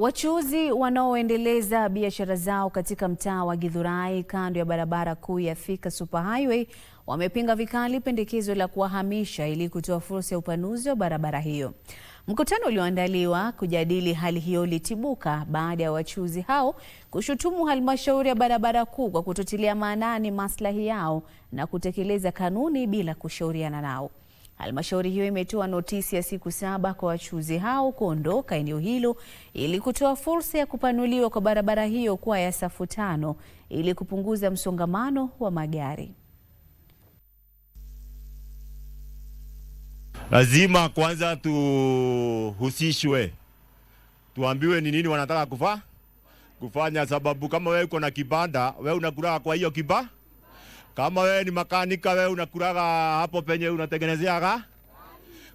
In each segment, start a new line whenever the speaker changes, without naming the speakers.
Wachuuzi wanaoendeleza biashara zao katika mtaa wa Githurai kando ya barabara kuu ya Thika Superhighway wamepinga vikali pendekezo la kuwahamisha ili kutoa fursa ya upanuzi wa barabara hiyo. Mkutano ulioandaliwa kujadili hali hiyo ulitibuka baada ya wachuuzi hao kushutumu halmashauri ya barabara kuu kwa kutotilia maanani maslahi yao na kutekeleza kanuni bila kushauriana nao. Halmashauri hiyo imetoa notisi ya siku 7 kwa wachuuzi hao kuondoka eneo hilo ili kutoa fursa ya kupanuliwa kwa barabara hiyo kuwa ya safu 5 ili kupunguza msongamano wa magari.
Lazima kwanza tuhusishwe, tuambiwe ni nini wanataka kufanya, sababu kama wewe uko na kibanda, wewe unakula kwa hiyo kibanda. Kama wewe ni makanika, wewe unakulaga hapo penye unatengenezeaga.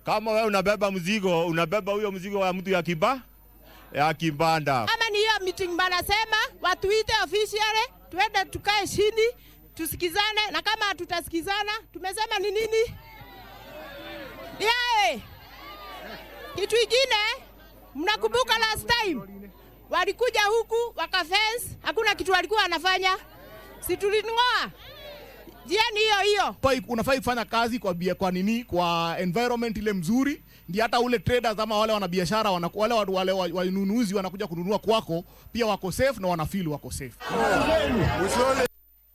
Kama wewe unabeba mzigo, unabeba huyo mzigo wa mtu ya kibanda.
Kama ni hiyo meeting banasema watuite officially, tuende tukae chini, tusikizane, na kama hatutasikizana, tumesema ni nini? Yeye. Kitu kingine, mnakumbuka last time walikuja huku wakafence, hakuna kitu walikuwa wanafanya. Si tulingoa. Jiani hiyo.
Unafai kufanya kazi kwa environment ile mzuri, ndio hata ule traders ama wale wanabiashara wale wanunuzi wanakuja kununua kwako pia wako safe na wanafeel wako safe.